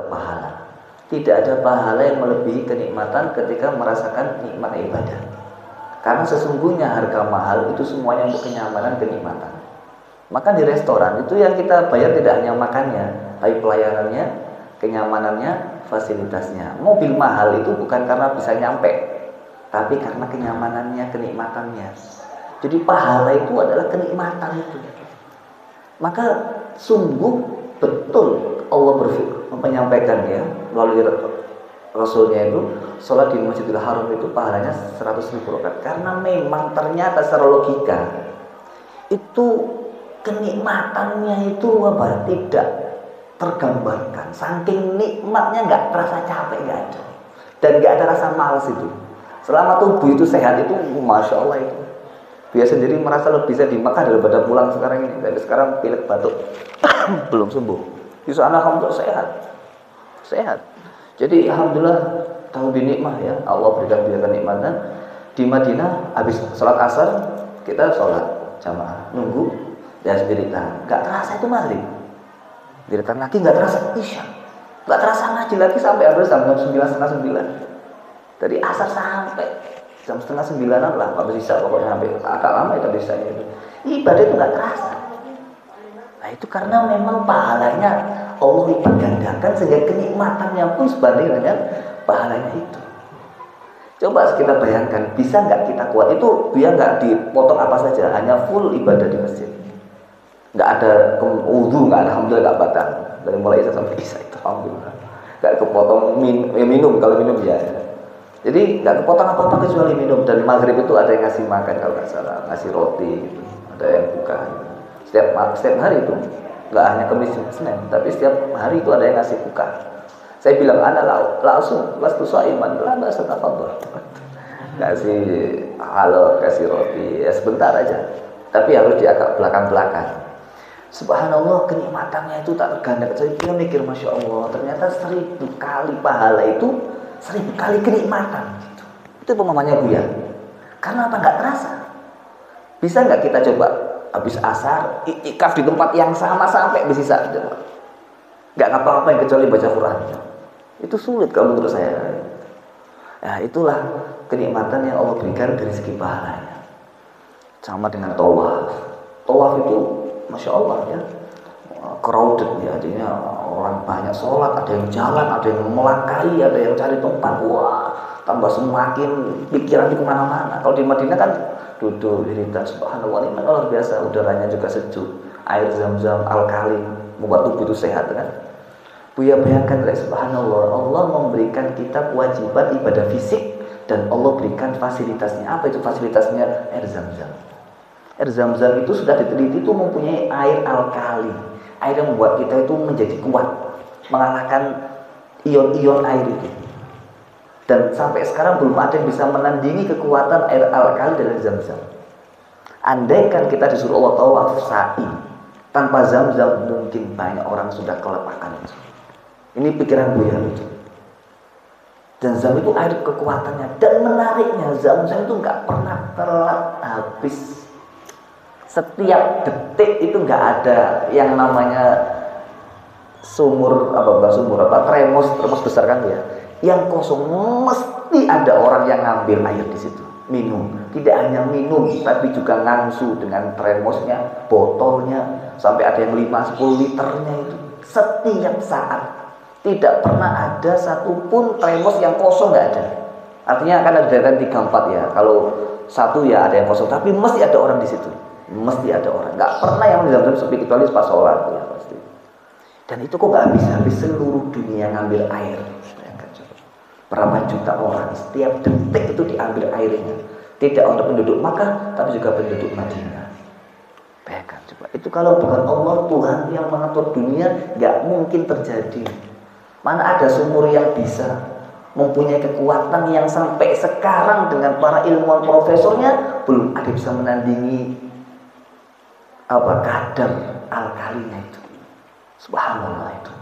pahala. Tidak ada pahala yang melebihi kenikmatan ketika merasakan nikmat ibadah. Karena sesungguhnya harga mahal itu semuanya untuk kenyamanan, kenikmatan. Maka di restoran itu yang kita bayar tidak hanya makannya, tapi pelayanannya, kenyamanannya, fasilitasnya. Mobil mahal itu bukan karena bisa nyampe, tapi karena kenyamanannya, kenikmatannya. Jadi pahala itu adalah kenikmatan itu. Maka sungguh betul Allah menyampaikan ya melalui Rasulnya itu, sholat di Masjidil Haram itu pahalanya 100.000 rakaat. Karena memang ternyata secara logika itu kenikmatannya itu tidak tergambarkan. Saking nikmatnya nggak terasa capek, nggak ada, dan nggak ada rasa malas itu. Selama tubuh itu sehat itu, masya Allah itu. Dia sendiri merasa lebih bisa di Mekah daripada pulang sekarang ini. Tapi sekarang pilek batuk belum sembuh. Di sana alhamdulillah sehat. Jadi alhamdulillah tahu binikmah ya. Allah berikan dia kenikmatan. Di Madinah habis sholat asar kita sholat jamaah, nunggu dan spiritan. Gak terasa itu maghrib. Spiritan lagi gak terasa isya. Gak terasa ngaji lagi sampai habis jam 9, setengah 9. Dari asar sampai jam setengah 9-an lah, habis isya pokoknya sampai agak lama itu isya itu. Ibadah itu gak terasa. Nah itu karena memang pahalanya Allah lipat gandakan sehingga kenikmatannya pun sebanding dengan pahalanya itu. Coba kita bayangkan, bisa nggak kita kuat itu biar nggak dipotong apa saja, hanya full ibadah di masjid. Nggak ada wudu, nggak ada, alhamdulillah nggak batal dari mulai isya sampai isya itu alhamdulillah. Nggak kepotong minum kalau minum ya. Jadi nggak kepotong apa-apa kecuali minum. Dan maghrib itu ada yang ngasih makan kalau nggak salah, ngasih roti, gitu. Ada yang buka. Setiap hari itu, nggak hanya Kamis Senin, tapi setiap hari itu ada yang ngasih buka. Saya bilang, langsung lastu saiman, lah bahasa tafadhol. Kasih halo, kasih roti, ya sebentar aja. Tapi harus di agak belakang-belakang. Subhanallah, kenikmatannya itu tak terganda. Saya mikir, masya Allah, ternyata 1000 kali pahala itu 1000 kali kenikmatan. Itu pemahamannya Buya. Karena apa? Nggak terasa. Bisa nggak kita coba? Habis asar, iktikaf di tempat yang sama sampai bersisa. Nggak ngapa-ngapain kecuali baca Quran. Itu sulit kalau menurut saya. Nah, itulah kenikmatan yang Allah berikan dari segi pahalanya. Sama dengan tawaf. Tawaf itu, masya Allah ya, crowded ya, artinya orang banyak sholat, ada yang jalan, ada yang melangkahi, ada yang cari tempat. Wah, tambah semakin pikiran di kemana-mana. Kalau di Madinah kan duduk, cerita, subhanallah, ini luar biasa, udaranya juga sejuk, air zam-zam, alkali, membuat tubuh itu sehat kan. Buya bayangkan, subhanallah, Allah memberikan kita kewajiban ibadah fisik dan Allah berikan fasilitasnya. Apa itu fasilitasnya? Air zam-zam. Air zam-zam itu sudah diteliti itu mempunyai air alkali, air yang membuat kita itu menjadi kuat, mengalahkan ion-ion air itu. Dan sampai sekarang belum ada yang bisa menandingi kekuatan air alkali dari zam-zam. Andaikan kita disuruh Allah tawaf sa'i tanpa zam-zam, mungkin banyak orang sudah kelepakan itu. Ini pikiran Buya itu. Dan zam itu air kekuatannya. Dan menariknya, zam-zam itu nggak pernah telat habis. Setiap detik itu nggak ada yang namanya termos besar kan ya. Yang kosong, mesti ada orang yang ngambil air di situ, minum. Tidak hanya minum, tapi juga ngangsu dengan termosnya, botolnya, sampai ada yang 5-10 liternya itu. Setiap saat, tidak pernah ada satupun termos yang kosong, nggak ada. Artinya akan ada deretan 3-4 ya. Kalau satu ya ada yang kosong, tapi mesti ada orang di situ, mesti ada orang. Nggak pernah yang di dalam sepi kecuali pas sholat ya pasti. Dan itu kok nggak habis seluruh dunia ngambil air. Berapa juta orang setiap detik itu diambil airnya. Tidak untuk penduduk Makkah, tapi juga penduduk Madinah. Bayangkan coba, itu kalau bukan Allah Tuhan yang mengatur dunia, nggak mungkin terjadi. Mana ada sumur yang bisa mempunyai kekuatan yang sampai sekarang dengan para ilmuwan profesornya belum ada bisa menandingi kadar alkalinya itu. Subhanallah itu.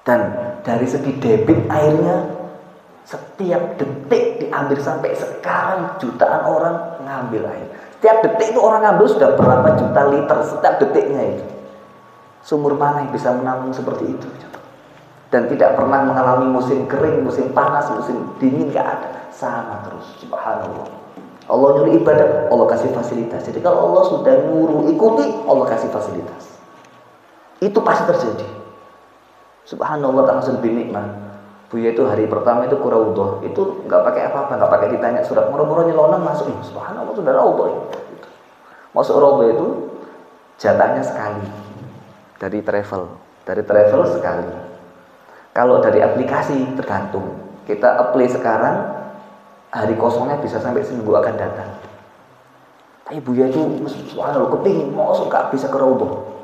Dan dari segi debit airnya, setiap detik diambil sampai sekarang jutaan orang ngambil air. Setiap detik itu orang ngambil sudah berapa juta liter setiap detiknya itu. Sumur mana yang bisa menampung seperti itu? dan tidak pernah mengalami musim kering, musim panas, musim dingin, nggak ada, sama terus. Subhanallah. Allah nyuruh ibadah, Allah kasih fasilitas. Jadi kalau Allah sudah nyuruh ikuti, Allah kasih fasilitas. Itu pasti terjadi. Subhanallah, langsung binikmah. Buya itu hari pertama itu kuraudhah, itu nggak pakai apa-apa, nggak pakai ditanya surat, moro-moro nyelonong masuk. Subhanallah, sudah raudhah. Masuk raudhah itu jatahnya sekali dari travel sekali. Kalau dari aplikasi tergantung. Kita apply sekarang, hari kosongnya bisa sampai seminggu akan datang. Tapi Buya itu subhanallah kepingin masuk gak bisa ke raudhah.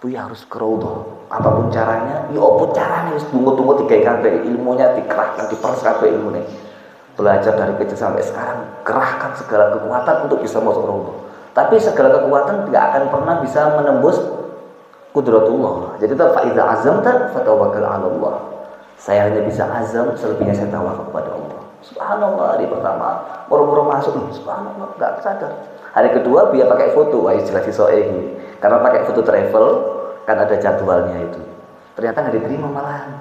Buya harus ke raudhah. Apapun caranya, ya apa caranya wis tunggu-tunggu digawe ilmunya dikerahkan, diperes kabeh ilmune. Belajar dari kecil sampai sekarang, kerahkan segala kekuatan untuk bisa masuk raudhah. Tapi segala kekuatan tidak akan pernah bisa menembus qudratullah. Jadi fa iza azamta fatawakkal 'ala Allah. Saya hanya bisa azam, selebihnya saya tawakal kepada Allah. Subhanallah, hari pertama moro-moro masuk, subhanallah, enggak sadar. Hari kedua biar pakai foto, wah jelas iso iki. Karena pakai foto travel kan ada jadwalnya itu. Ternyata nggak diterima malahan.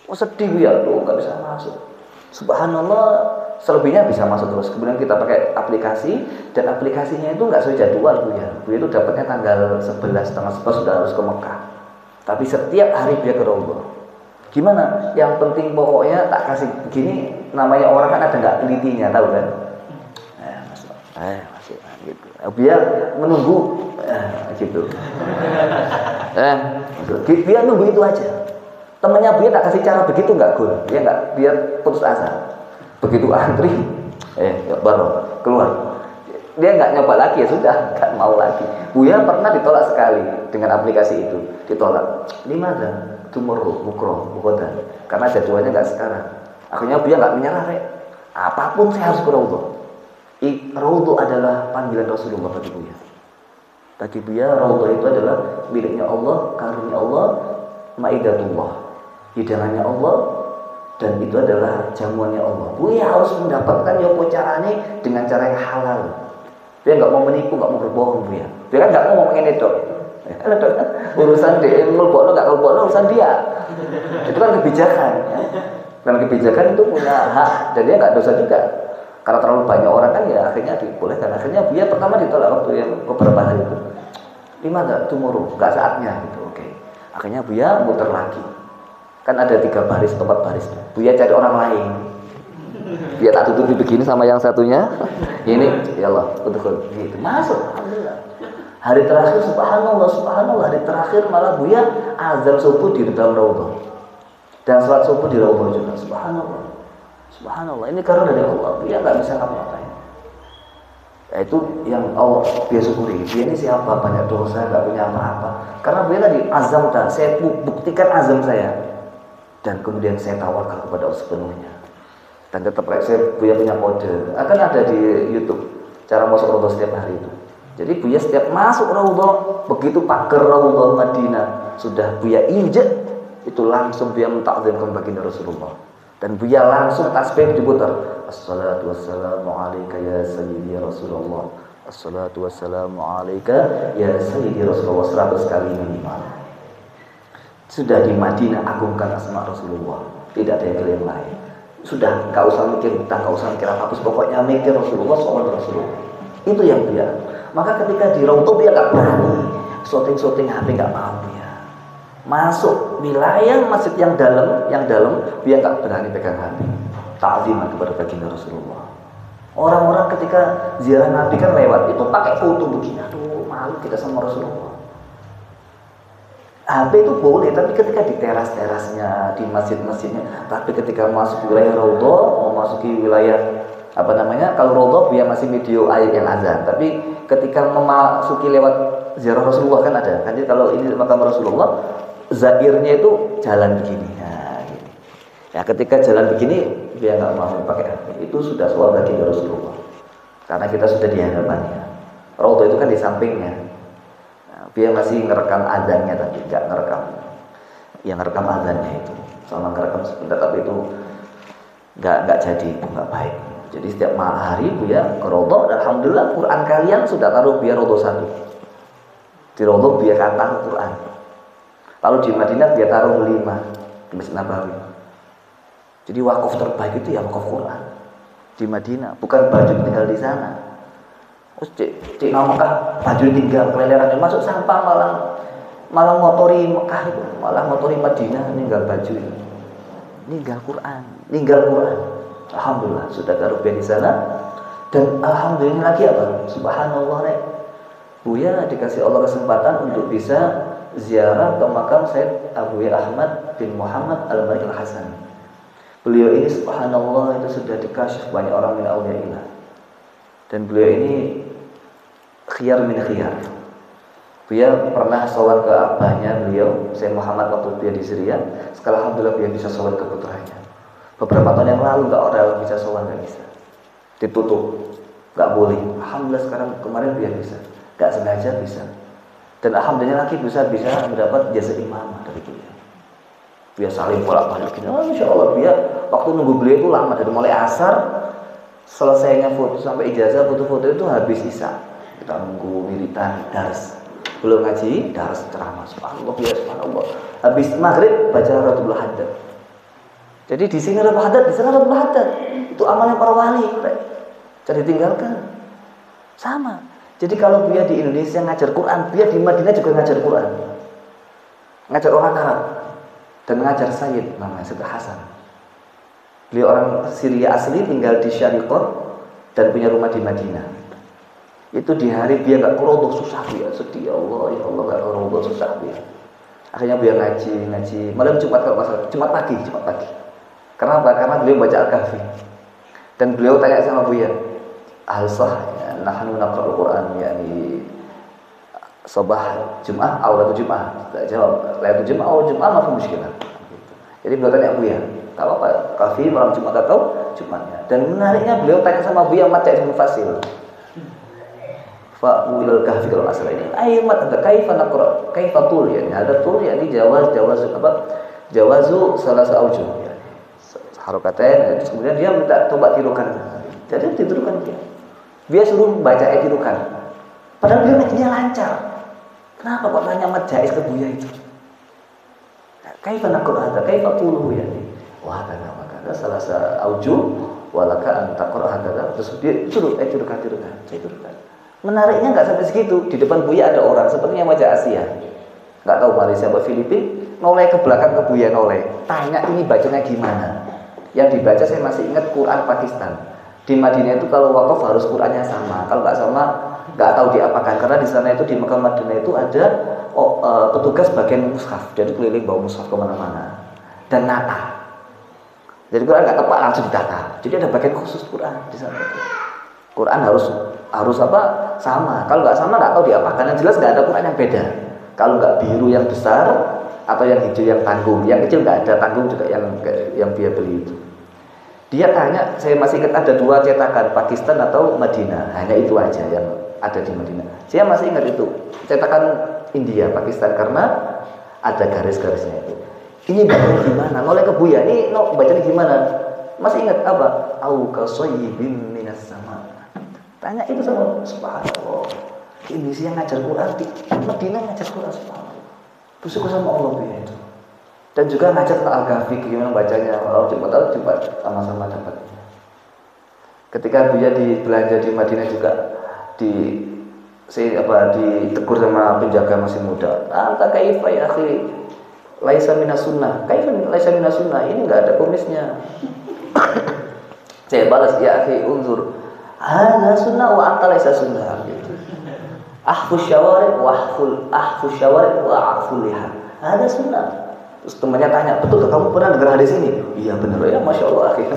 Oh sedih ya, lu nggak bisa masuk. Subhanallah, selebihnya bisa masuk terus. Kemudian kita pakai aplikasi dan aplikasinya itu nggak sesuai jadwal Bu ya. Bu itu dapatnya tanggal 11, tanggal 11 sudah harus ke Mekah. Tapi setiap hari dia ke raudhah. Gimana? Yang penting pokoknya tak kasih begini, namanya orang kan ada nggak telitinya, tahu kan? Masuk gitu. Biar menunggu gitu. Biar nunggu itu aja. Temennya Buya tak kasih cara begitu nggak gol, dia nggak, biar putus asa. Begitu antri, baru keluar. Dia nggak nyoba lagi, ya sudah, nggak mau lagi. Buya pernah ditolak sekali dengan aplikasi itu, ditolak. Limada, tomorrow, bukodan, karena jadwalnya nggak sekarang. Akhirnya Buya nggak menyerah, apapun saya harus ke raudhah. Raudhah adalah panggilan Rasulullah bagi Buya. Bagi Buya, raudhah itu adalah miliknya Allah, karunia Allah, maidatullah, hidangannya Allah, dan itu adalah jamuannya Allah. Buya harus mendapatkan yopo caranya dengan cara yang halal. Dia nggak mau menipu, nggak mau berbohong Buya. Dia kan nggak mau ngomongin itu. Urusan dia, ngelbokno nggak ngelbokno urusan dia. Itu kan kebijakan. Dan kebijakan itu punya hak, dan dia nggak dosa juga. Karena terlalu banyak orang kan ya akhirnya dibolehkan. Akhirnya Buya pertama ditolak waktu yang beberapa hari itu. Lima tomorrow, nggak saatnya gitu. Oke. Akhirnya Buya muter lagi. Kan ada 3 baris, 4 baris. Buya cari orang lain. Dia tak tutupi begini sama yang satunya. Ini ya Allah, betul gitu. Masuk, alhamdulillah. Hari terakhir subhanallah, hari terakhir malah Buya azan subuh di dalam raudhah. Dan salat subuh di raudhah juga. Subhanallah, ini karena dari Allah. Buya nggak bisa ngapa-ngapain. Ya, itu yang Allah Buya syukuri. Buya ini siapa? Banyak dosa, nggak punya apa-apa. Karena Buya tadi azam, saya buktikan azam saya. Dan kemudian saya tawakal kepada Allah sepenuhnya. Dan tetap saya Buya punya kode. Akan ada di YouTube cara masuk raudhah setiap hari itu. Jadi Buya setiap masuk raudhah, begitu pagar raudhah Madinah sudah Buya injek, itu langsung Buya mentakzimkan baginda Rasulullah. Dan Buya langsung tasbih diputar. Assalatu wassalamu alaika ya sayyidi Rasulullah. Assalatu wassalamu alaika ya sayyidi Rasulullah 100 kali minimal. Sudah di Madinah agungkan asma Rasulullah, tidak ada yang lain. Sudah, nggak usah mikir hutang, nggak usah mikir apa-apa, pokoknya mikir Rasulullah, soal Rasulullah. Itu yang Buya. Maka ketika di raudhah Buya nggak berani syuting HP, nggak mau ya. Masuk wilayah masjid yang dalam Buya nggak berani pegang HP. Ta'ziman kepada baginda Rasulullah. Orang-orang ketika ziarah Nabi kan lewat, itu pakai foto begini, aduh malu kita sama Rasulullah. HP itu boleh, tapi ketika di teras-terasnya, di masjid-masjidnya. Tapi ketika masuk wilayah raudhah, mau masuki wilayah kalau raudhah Buya masih video ayat yang azan. Tapi ketika memasuki lewat ziarah Rasulullah kan ada. Jadi kalau ini makam Rasulullah, zairnya itu jalan begini. Nah, gini. Ya ketika jalan begini, Buya nggak mau pakai HP. Itu sudah soal baginda Rasulullah. Karena kita sudah di hadapannya. Raudhah itu kan di sampingnya. Dia masih ngerekam azannya, tapi nggak ngerekam yang ngerekam azannya itu, sama ngerekam sebentar, tapi itu nggak jadi, itu nggak baik. Jadi setiap hari Buya ke raudhah, dan alhamdulillah Quran kalian sudah taruh Buya raudhah 1. Di raudhah Buya kata Quran. Kalau di Madinah dia taruh 5 di Masjid Nabawi. Jadi wakaf terbaik itu ya wakaf Quran di Madinah, bukan baju tinggal di sana. Terus di Mekah baju tinggal keleleran, masuk sampah malah motori Mekah itu, malah motori Madinah, ninggal baju ini. Ninggal Quran. Alhamdulillah sudah karubian di sana. Dan alhamdulillah lagi apa? Subhanallah nek. Buya dikasih Allah kesempatan untuk bisa ziarah ke makam Sayyid Abu Ahmad bin Muhammad Al-Malik Al-Hasan. Beliau ini subhanallah itu sudah dikasih banyak orang min auliyaillah. Dan beliau ini khiyar min khiyar. Beliau pernah sholat ke abahnya beliau, Sayyid Muhammad waktu dia di Syria. Sekarang alhamdulillah beliau bisa sholat ke putranya. Beberapa tahun yang lalu nggak orang bisa sholat, nggak bisa. Ditutup, nggak boleh. Alhamdulillah sekarang kemarin beliau bisa. Nggak sengaja bisa. Dan alhamdulillah lagi bisa mendapat jasa imam dari beliau. Dia saling bolak-balik. Insya Allah dia waktu nunggu beliau itu lama, dari mulai asar selesainya foto sampai ijazah foto-foto itu habis isya. Kita nunggu wiritan dars. Belum ngaji, dars ceramah. Subhanallah, ya subhanallah. Habis maghrib baca Ratul Haddad. Jadi di sini Ratul Haddad, di sana Ratul Haddad. Itu amalnya para wali. Jadi tinggalkan. Sama. Jadi kalau dia di Indonesia ngajar Quran, dia di Madinah juga ngajar Quran. Ngajar orang Arab dan ngajar Sayyid namanya Sayyid Hasan. Beliau orang Syria asli, tinggal di Syariqah dan punya rumah di Madinah. Itu di hari dia nggak keroboh, susah dia, sedih ya Allah nggak keroboh, susah dia. Akhirnya dia ngaji malam Jumat kalau masalah, Jumat pagi. Kenapa? Karena beliau baca Al-Kahfi. Dan beliau tanya sama Buya, al-sah nahnu naqra'ul Quran yakni sabah Jumat atau Jumat. Tidak jawab, lailatul Jumat atau Jumat enggak ada masalah. Jadi beliau tanya Buya, enggak apa-apa, Kahfi malam Jumat atau Jumatnya. Dan menariknya beliau tanya sama Buya Mat Jais Mufasil. Fa ulil Kahfi kalau masalah ini. Ayat ada kaifa naqra, kaifa tul yani ada tul yani jawazu salah aujuh yani. Harokatain, terus kemudian dia minta coba tirukan. Jadi ditirukan dia. Dia suruh baca tirukan. Padahal dia ngajinya lancar. Kenapa kok tanya Mat Jais ke Buya itu? Kaifa naqra hadza, kaifa tuluhu yani. Wah, kata salah aujuh walaka an taqra hadza. Terus dia suruh tirukan. Menariknya nggak sampai segitu. Di depan Buya ada orang sepertinya wajah Asia. Nggak tahu Malaysia atau Filipina, noleh ke belakang ke Buya noleh. Tanya ini bacanya gimana? Yang dibaca saya masih ingat Quran Pakistan. Di Madinah itu kalau wakaf harus Qurannya sama. Kalau nggak sama, nggak tahu diapakan. Karena di sana itu di Mekah Madinah itu ada petugas bagian mushaf. Jadi keliling bawa mushaf kemana-mana dan nata. Jadi Quran nggak tepat langsung ditata. Jadi ada bagian khusus Quran di sana. Quran harus apa? Sama. Kalau nggak sama nggak tahu diapakan. Yang jelas nggak ada Quran yang beda. Kalau nggak biru yang besar atau yang hijau yang tanggung. Yang kecil nggak ada, tanggung juga yang dia beli itu. Dia tanya, saya masih ingat ada 2 cetakan, Pakistan atau Madinah. Hanya itu aja yang ada di Madinah. Saya masih ingat itu, cetakan India, Pakistan, karena ada garis-garisnya itu. Ini bacanya gimana? Noleh ke Buya, ini bacanya gimana? Masih ingat apa? Au kasoyibim minas sama. Tanya itu sama subhanallah. Di Indonesia ngajar Quran, di Madinah ngajar Quran, subhanallah. Bersyukur sama Allah Buya itu. Dan juga ngajar Al-Kahfi gimana bacanya. Kalau cepat sama-sama dapat. Ketika Buya belanja di Madinah juga ditegur sama penjaga masih muda. Anta kaifa ya akhi? Laisa minas sunnah. Kaifa laisa minas sunnah? Ini enggak ada kumisnya. Saya balas, ya akhi unzur. Hadza sunnah wa anta laisa sunnah gitu. Ahfus syawarib wa ahful liha. Hadza sunnah. Terus temannya tanya, betul kamu pernah dengar hadis ini? Iya benar ya, masya Allah. Gitu.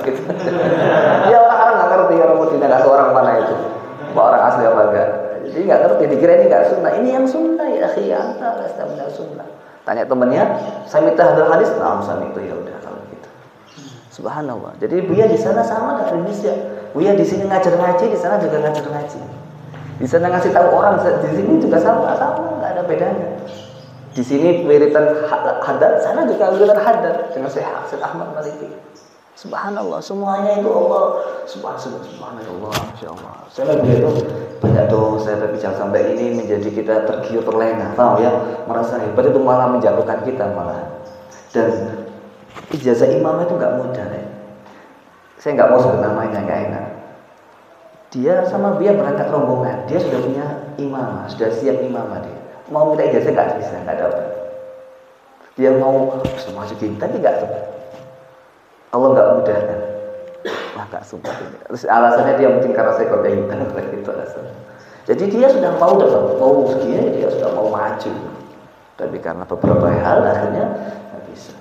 Ya orang-orang nggak ngerti, orang Madinah nggak tahu orang mana itu, orang asli apa enggak. Jadi nggak ngerti, dikira ini nggak sunnah. Ini yang sunnah ya, akhi anta lasta minal sunnah. Tanya temannya, saya minta hadis, nah saya itu ya udah kalau gitu. Subhanallah. Jadi Buya di sana sama dengan Indonesia. Buya di sini ngajar ngaji, di sana juga ngajar ngaji. Di sana ngasih tahu orang, di sini juga sama, nggak ada bedanya. Di sini wiritan haddad, sana juga wiritan haddad dengan Syekh Ahmad Maliki. Subhanallah, semuanya itu Allah. Subhanallah, Masya Allah. Saya lihat itu banyak dosa, tapi jangan sampai ini menjadi kita tergiur terlena, tahu ya, merasa hebat itu malah menjatuhkan kita malah. Dan ijazah imam itu nggak mudah ya. Saya nggak mau sebut namanya, nggak enak. Dia sama dia berangkat rombongan, dia sudah punya imam, sudah siap imam dia. Mau minta ijazah nggak bisa, nggak dapat. Dia mau masukin, tapi nggak dapat. Allah nggak mudahkan. Wah, Kak, sumpah ini. Terus alasannya dia mungkin karena saya kode hitam gitu alasannya. Jadi dia sudah mau segini, dia sudah mau maju. Tapi karena beberapa hal akhirnya nggak bisa.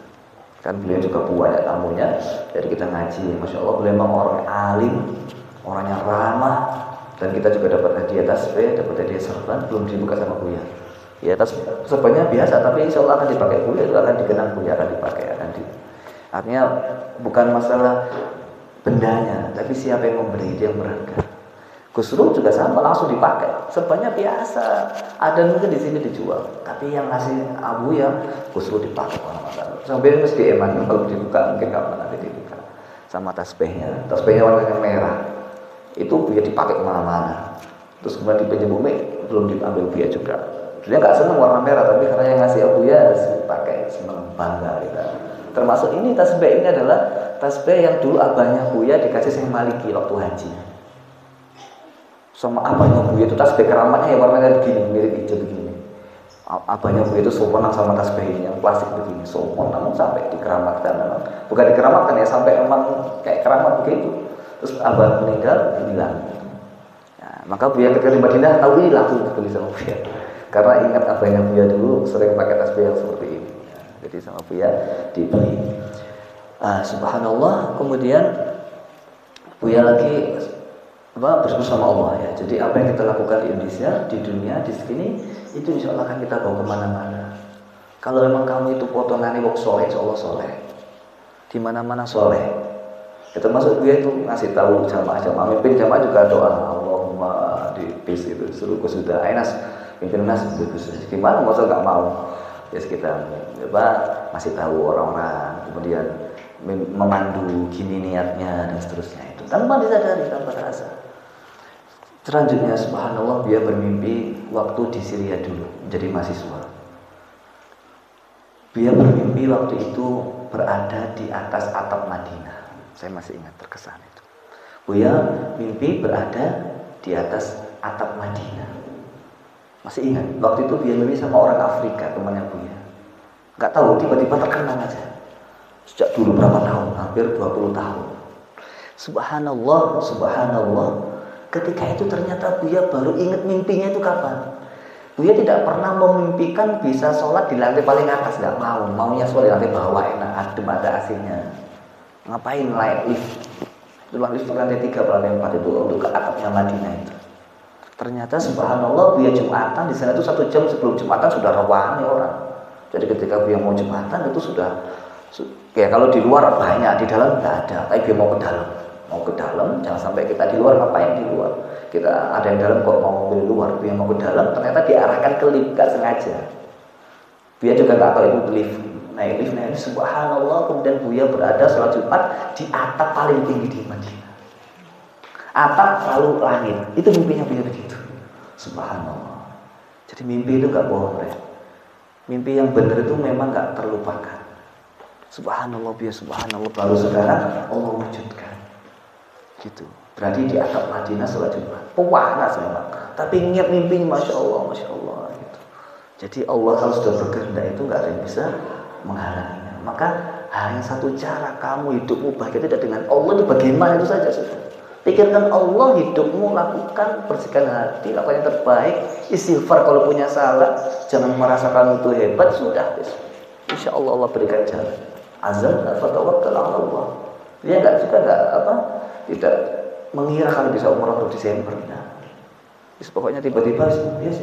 Kan beliau juga banyak tamunya. Jadi kita ngaji, Masya Allah, beliau memang orang alim, orang yang ramah. Dan kita juga dapat hadiah tasbih, dapat hadiah serban, belum dibuka sama Buya. Ya, sebenarnya biasa, tapi insya Allah akan dipakai Buya, itu akan dikenang Buya, akan dipakai, artinya bukan masalah bendanya, tapi siapa yang memberi, dia yang berharga. Gus-Dur juga sama, langsung dipakai. Sebenarnya biasa, ada mungkin di sini dijual, tapi yang ngasih Abu ya Gus-Dur dipakai orang-orang. Sampai mesti eman kalau dibuka mungkin kapan nanti dibuka. Sama tasbihnya warnanya merah, itu Buya dipakai kemana-mana. Terus kemudian dipinjam Umi, belum diambil Buya juga. Dia nggak senang warna merah, tapi karena yang ngasih Abu ya dipakai, senang, bangga kita. Termasuk ini tasbih ini adalah tasbih yang dulu abahnya Buya dikasih Syekh Maliki waktu haji. Sama abahnya Buya itu tasbih keramatnya yang warnanya begini, mirip hijau begini. Abahnya Buya itu soponan sama tasbih ini yang plastik begini, soponan sampai dikeramatkan memang. Bukan dikeramatkan ya, sampai memang kayak keramat begitu. Terus abah meninggal hilang. Nah, maka Buya ketika di Madinah tahu ini langsung dibeli sama Buya. Karena ingat abahnya Buya dulu sering pakai tasbih yang seperti ini. Jadi sama Buya dibeli. Subhanallah. Kemudian Buya lagi bersyukur sama Allah ya. Jadi apa yang kita lakukan di Indonesia, di dunia, di sini, itu insya Allah akan kita bawa kemana-mana. Kalau memang kamu itu potongannya wong soleh, insya Allah soleh. Di mana-mana soleh. Kita masuk Buya itu ngasih tahu jamaah-jamaah, mimpin jamaah juga doa Allahumma di bis itu suruh sudah Ainas pimpin nas bagus. Gimana masa nggak mau? Ya kita masih tahu orang-orang, kemudian memandu gini niatnya dan seterusnya itu tanpa disadari, tanpa terasa. Selanjutnya subhanallah Buya bermimpi waktu di Syria dulu menjadi mahasiswa. Buya bermimpi waktu itu berada di atas atap Madinah. Saya masih ingat, terkesan itu. Buya mimpi berada di atas atap Madinah. Masih ingat, waktu itu Buya mimpi sama orang Afrika, temannya Buya. Gak tahu, tiba-tiba terkenang aja. Sejak dulu berapa tahun, hampir 20 tahun. Subhanallah, subhanallah. Ketika itu ternyata Buya baru ingat mimpinya itu kapan. Buya tidak pernah memimpikan bisa sholat di lantai paling atas, gak mau. Maunya sholat di lantai bawah, enak, adem, ada AC-nya. Ngapain naik lift? Itu lift lantai 3, lantai 4 itu untuk ke atapnya Madinah itu. Ternyata subhanallah Buya Jumatan di sana itu 1 jam sebelum Jumatan sudah rawani orang. Jadi ketika Buya mau Jumatan itu sudah ya kalau di luar banyak, di dalam nggak ada. Tapi Buya mau ke dalam, jangan sampai kita di luar, ngapain di luar? Kita ada yang dalam kok mau di luar, Buya mau ke dalam, ternyata diarahkan ke lift, nggak sengaja. Buya juga nggak tahu itu lift. Naik lift, subhanallah, kemudian Buya berada sholat Jumat di atap paling tinggi di Madinah. Atap lalu langit, itu mimpinya Buya begitu. Subhanallah. Jadi mimpi itu nggak bohong ya. Mimpi yang benar itu memang nggak terlupakan. Subhanallah Buya, subhanallah. Lalu sekarang Allah wujudkan. Gitu. Berarti di atap Madinah sholat Jumat. Panas memang. Tapi ingat mimpinya, masya Allah, gitu. Jadi Allah kalau sudah berkehendak itu nggak ada yang bisa menghalanginya. Maka hanya satu cara kamu hidupmu bahagia tidak dengan Allah itu bagaimana itu saja sudah. Pikirkan Allah, hidupmu, lakukan, bersihkan hati, lakukan yang terbaik, istighfar kalau punya salah, jangan merasa kamu itu hebat, sudah. Insya Allah Allah berikan jalan. Azam, fatawakkal ala Allah. Dia tidak mengira kalau bisa umrah untuk Desember. Nah, pokoknya tiba-tiba dia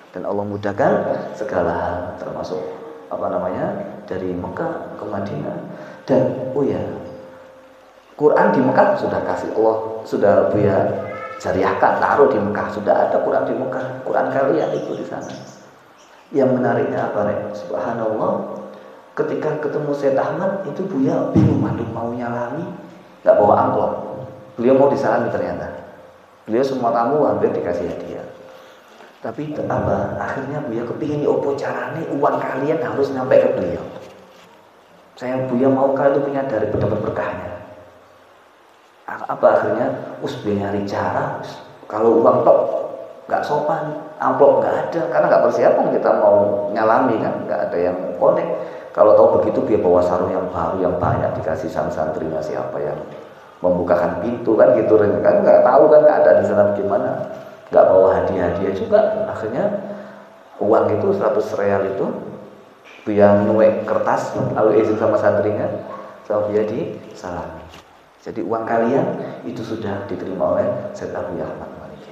dan Allah mudahkan segala hal, termasuk dari Mekah ke Madinah. Dan Quran di Mekah sudah kasih Allah, sudah Buya jariahkan, taruh di Mekah, sudah ada Quran di Mekah, Quran kalian itu di sana. Yang menariknya apa, Subhanallah, ketika ketemu Syed Ahmad itu Buya bingung, aduh mau nyalami, nggak bawa amplop. Beliau mau disalami ternyata. Beliau semua tamu hampir dikasih hadiah. Tapi apa? Akhirnya Buya kepingin opo carane uang kalian harus nyampe ke beliau. Saya Buya mau kalian itu punya dari dapat berkahnya. Apa akhirnya? Beliau nyari cara. Kalau uang tok nggak sopan, amplop nggak ada, karena nggak persiapan kita mau nyalami kan, nggak ada yang konek. Kalau tahu begitu dia bawa sarung yang baru yang banyak dikasih santrinya siapa yang membukakan pintu kan gitu kan, nggak tahu kan keadaan di sana gimana, nggak bawa hadiah-hadiah juga. Akhirnya uang itu 100 real itu Buya nuek kertas lalu izin sama santrinya, sama Buya disalami. Jadi uang kalian itu sudah diterima oleh Syed Abu Ahmad Maliki.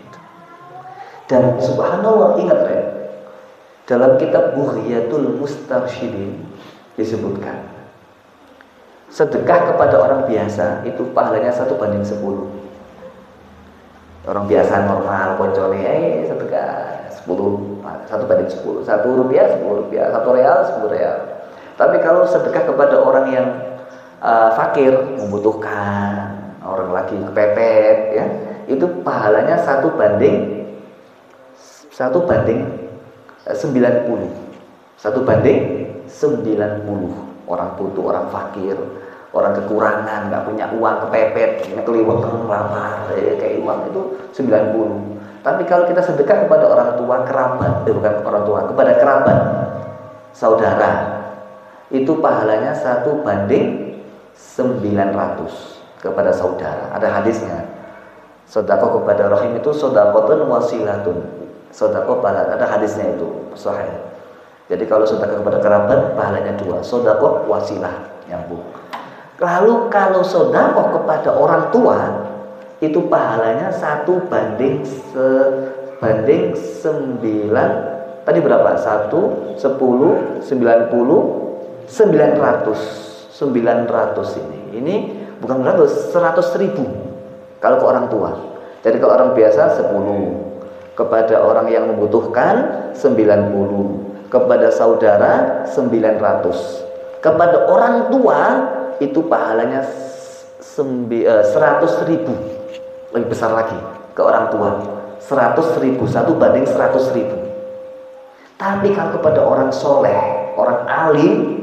Dan subhanallah, ingat ya, dalam kitab Bughiyatul Mustarsyidin disebutkan sedekah kepada orang biasa itu pahalanya 1:10. Orang biasa normal koncone sedekah 10, 1:10, 1 rupiah 10 rupiah, 1 real 10 real. Tapi kalau sedekah kepada orang yang fakir, membutuhkan, orang lagi kepepet ya, itu pahalanya 1:90. 1:90. Orang butuh, orang fakir, orang kekurangan, nggak punya uang, kepepet, keliwat, lapar, kayak uang itu 90. Tapi kalau kita sedekah kepada orang tua, kerabat, bukan orang tua, kepada kerabat, saudara, itu pahalanya 1:900 kepada saudara. Ada hadisnya. Sedekah kepada rahim itu sedekahun wasilatun. Sedekah pahala, ada hadisnya itu sahih. Jadi kalau sedekah kepada kerabat pahalanya 2, sedekah wasilah nyambung. Lalu kalau sedekah kepada orang tua itu pahalanya 1:9. Tadi berapa? 1, 10, 90, 900 ini bukan 100.000 kalau ke orang tua. Jadi kalau orang biasa 10, kepada orang yang membutuhkan 90, kepada saudara 900, kepada orang tua itu pahalanya 100.000, lebih besar lagi ke orang tua 100.000, 1:100.000. Tapi kalau kepada orang soleh, orang alim,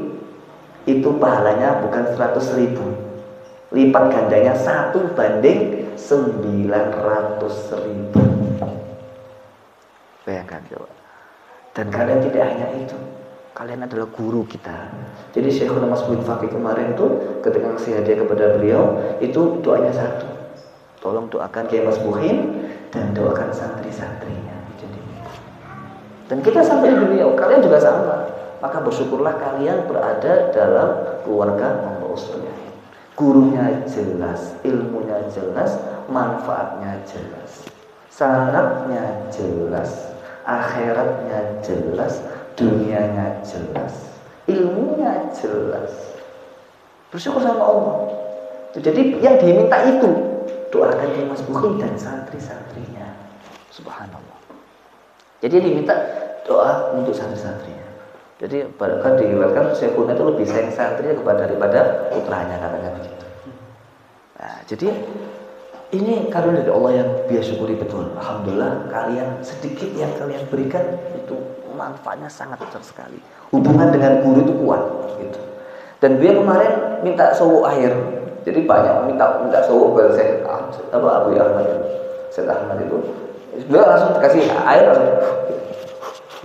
itu pahalanya bukan 100.000, lipat gandanya 1:900.000. Bayangkan coba. Dan kalian tidak hanya itu, kalian adalah guru kita. Jadi Syekhul Mas bin Fakih kemarin tuh ketika ngasih hadiah kepada beliau, itu doanya satu, tolong doakan Kiai Mas Buhin dan doakan santri-santrinya. Jadi, dan kita sampai beliau, kalian juga sama. Maka bersyukurlah kalian berada dalam keluarga membawa usulnya. Gurunya jelas, ilmunya jelas, manfaatnya jelas, sanadnya jelas, akhiratnya jelas, dunianya jelas, ilmunya jelas. Bersyukur sama Allah. Jadi yang diminta itu doakan Kiai Mas Buhin dan santri-santrinya. Subhanallah. Jadi diminta doa untuk santri-santrinya. Jadi bahkan diriwayatkan Syekhuna itu lebih sayang santrinya daripada putranya, katanya begitu. Nah, jadi ini karunia dari Allah yang biar syukuri betul. Alhamdulillah kalian sedikit yang kalian berikan itu manfaatnya sangat besar sekali. Hubungan dengan guru itu kuat gitu. Dan dia kemarin minta sowo air. Jadi banyak minta sowo ke Syekh Abu Ahmad. Syekh Ahmad itu beliau langsung dikasih air langsung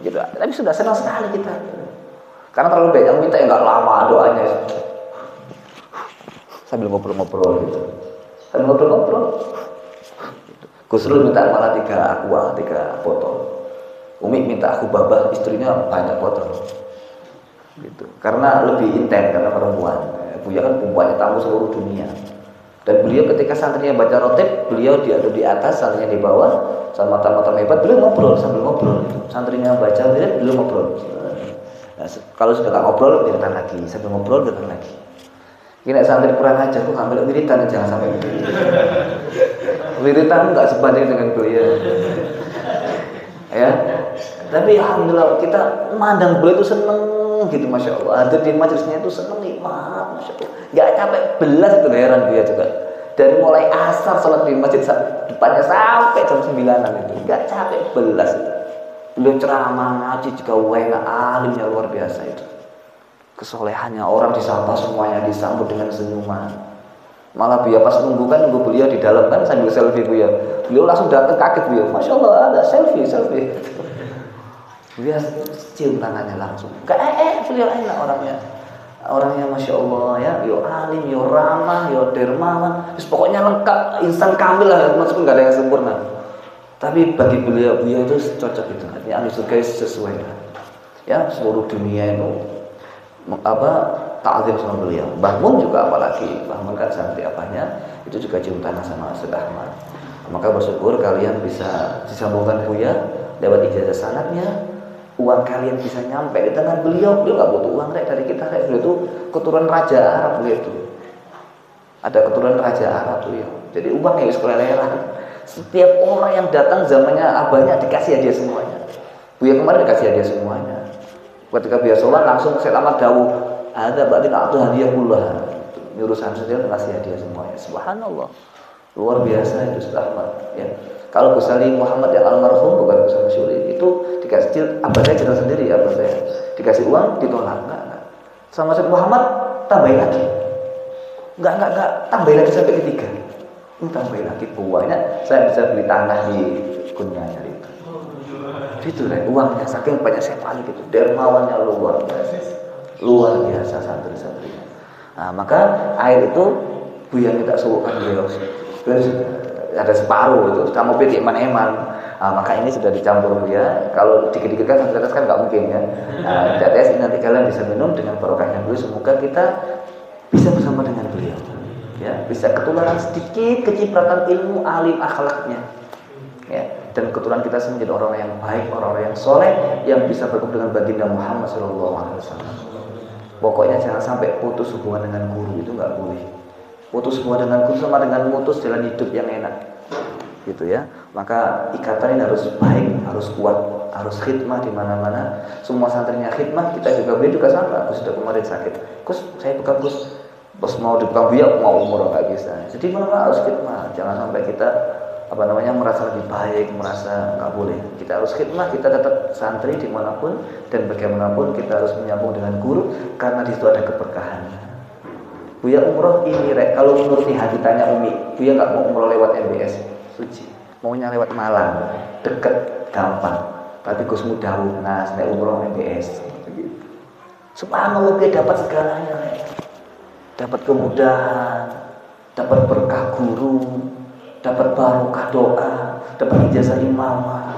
gitu. Tapi sudah senang sekali kita. Karena terlalu banyak yang minta yang enggak lama doanya. Sambil ngobrol-ngobrol gitu. Sambil ngobrol-ngobrol. Gusrul minta malah 3 aqua, 3 botol. Umi minta aku babah, istrinya banyak botol. Gitu. Karena lebih intens karena perempuan. Buya kan perempuannya tamu seluruh dunia. Dan beliau ketika santrinya baca rotib, beliau diadu di atas, santrinya di bawah, sama tamu-tamu hebat, beliau ngobrol sambil ngobrol. Santrinya baca wirid, beliau ngobrol. Nah, kalau sudah tak ngobrol, wiridan lagi, sambil ngobrol, wiridan lagi. Ini santri kurang ajar, kok ambil wiridan, jangan sampai wiridan nggak sebanding dengan beliau. Ya, tapi alhamdulillah kita memandang beliau itu seneng gitu, masya Allah. Hadir di majelisnya itu seneng nikmat, masya Allah. Gak capek belas itu, heran dia juga. Dari mulai asar sholat di masjid depannya sampai jam 9-an itu, gak capek belas itu. Beliau ceramah ngaji juga enak, alimnya luar biasa itu. Kesolehannya orang disapa semuanya, disambut dengan senyuman. Malah Buya pas nunggu beliau di dalam kan sambil selfie Buya. Beliau langsung datang kaget Buya, masya Allah ada selfie. Buya cium tangannya langsung. Beliau enak orangnya masya Allah ya, yo alim, yo ramah, yo dermawan. Terus pokoknya lengkap, insan kamil lah, meskipun nggak ada yang sempurna. Tapi bagi beliau itu cocok itu. Artinya ahli surga sesuai kan. Ya seluruh dunia itu ta'zim sama beliau. Mbah Mun juga apalagi, Mbah Mun kan santri apanya, itu juga cium tangan sama Ustaz Ahmad. Maka bersyukur kalian bisa disambungkan Buya lewat ijazah sanadnya. Uang kalian bisa nyampe di tangan beliau nggak butuh uang dari kita. Beliau itu keturunan Raja Arab beliau itu. Ada keturunan Raja Arab beliau. Jadi uangnya harus keleleran. Setiap orang yang datang zamannya abahnya dikasih hadiah semuanya. Buya kemarin dikasih hadiah semuanya. Ketika biasa sholat langsung selamat dawuh. Ada berarti atau hadiah pula. Nyuruh santri ngasih hadiah semuanya. Subhanallah. Luar biasa itu Ustaz Ahmad ya. Kalau Gus Salim Muhammad yang almarhum bukan Gus Masyuri itu dikasih abah saya cerita sendiri abah saya dikasih uang ditolak enggak. Sama Ustaz Muhammad tambahin lagi. Enggak tambahin lagi sampai ketiga. Tambahin lagi buahnya saya bisa beli tanah di Kunyanya itu. Itu uangnya saking banyak saya paling gitu. Dermawannya luar biasa santri-santrinya. Nah, maka air itu Buya minta suwukan beliau. Ada separuh itu, kamu pilih eman-eman. Nah, maka ini sudah dicampur Buya. Kalau dikit-dikit kan tetes kan nggak mungkin ya. Nah, tetes nanti kalian bisa minum dengan barokahnya beliau. Semoga kita bisa bersama dengan beliau. Ya, bisa ketularan sedikit kecipratan ilmu alim akhlaknya. Ya, dan keturunan kita menjadi orang yang baik, orang yang soleh, yang bisa berkumpul dengan baginda Muhammad SAW. Pokoknya jangan sampai putus hubungan dengan guru, itu nggak boleh. Putus hubungan dengan guru sama dengan putus jalan hidup yang enak, gitu ya. Maka ikatan ini harus baik, harus kuat, harus khidmah di mana-mana. Semua santrinya khidmah, kita juga sama. Aku sudah kemarin sakit, Gus, saya bukan Gus, bos mau dibuka Buya mau umur nggak bisa. Jadi mana harus khidmah, jangan sampai kita merasa lebih baik, merasa nggak boleh. Kita harus khidmah, kita tetap santri dimanapun dan bagaimanapun kita harus menyambung dengan guru karena di situ ada keberkahannya. Buya umroh ini kalau menurut hati tanya Umi, Buya nggak mau umroh lewat MBS suci, maunya lewat Malang, deket, gampang. Tapi Gus Mudawu, nah saya umroh MBS. Subhanallah dia dapat segalanya, dapat kemudahan, dapat berkah guru, dapat barokah doa, dapat ijazah imamah,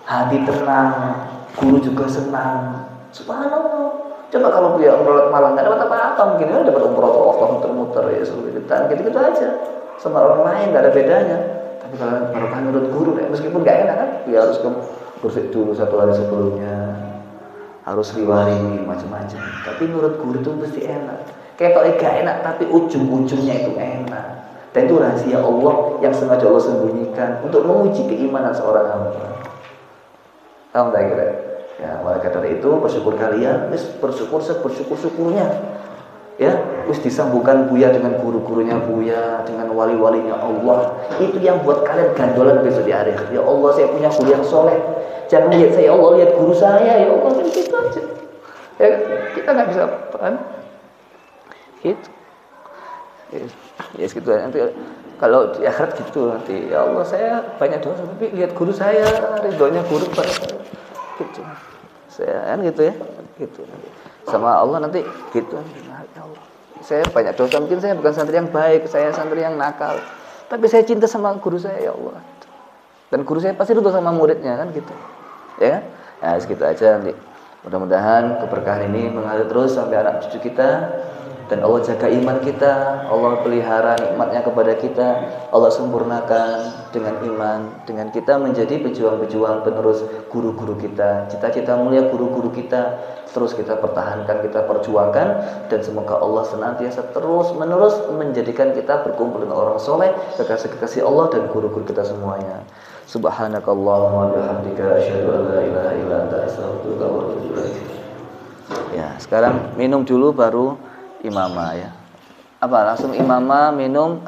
hati tenang, guru juga senang. Subhanallah. Coba kalau Buya umroh Malang nggak dapat apa-apa, mungkin dia dapat umroh Allah muter-muter ya sebutan gitu aja. Sama orang lain nggak ada bedanya. Tapi kalau barokah menurut guru, meskipun nggak enak kan, dia harus ke kursi dulu 1 hari sebelumnya, harus riwari macam-macam. Tapi menurut guru itu pasti enak. Kayak kalau nggak enak, tapi ujung-ujungnya itu enak. Dan itu rahasia Allah yang sengaja Allah sembunyikan untuk menguji keimanan seorang hamba. Tahu tak kira? Ya, maka dari itu bersyukur kalian, bersyukur sebersyukur-syukurnya. Ya, wis disambungkan Buya dengan guru-gurunya Buya, dengan wali-walinya Allah. Itu yang buat kalian gandolan besok di akhirat. Ya Allah, saya punya guru yang soleh. Jangan lihat saya, Allah lihat guru saya. Ya Allah, kan gitu aja. Ya, kita nggak bisa apa-apaan. Gitu. Ya gitu nanti kalau di akhirat gitu nanti. Ya Allah, saya banyak dosa tapi lihat guru saya, ridhonya guru pada saya. Gitu. Saya kan gitu ya. Gitu. Sama Allah nanti gitu. Ya Allah. Saya banyak dosa, mungkin saya bukan santri yang baik, saya santri yang nakal. Tapi saya cinta sama guru saya, ya Allah. Dan guru saya pasti ridho sama muridnya kan gitu. Ya. Nah, segitu aja nanti. Mudah-mudahan keberkahan ini mengalir terus sampai anak cucu kita. Dan Allah jaga iman kita, Allah pelihara nikmatnya kepada kita, Allah sempurnakan dengan iman, dengan kita menjadi pejuang-pejuang penerus guru-guru kita, cita-cita mulia guru-guru kita, terus kita pertahankan, kita perjuangkan, dan semoga Allah senantiasa terus menerus menjadikan kita berkumpul dengan orang soleh, kekasih-kekasih Allah dan guru-guru kita semuanya. Subhanakallahumma wa bihamdika asyhadu an la ilaha illa anta astaghfiruka wa atubu ilaik. Ya, sekarang minum dulu baru imamah ya. Apa langsung imamah minum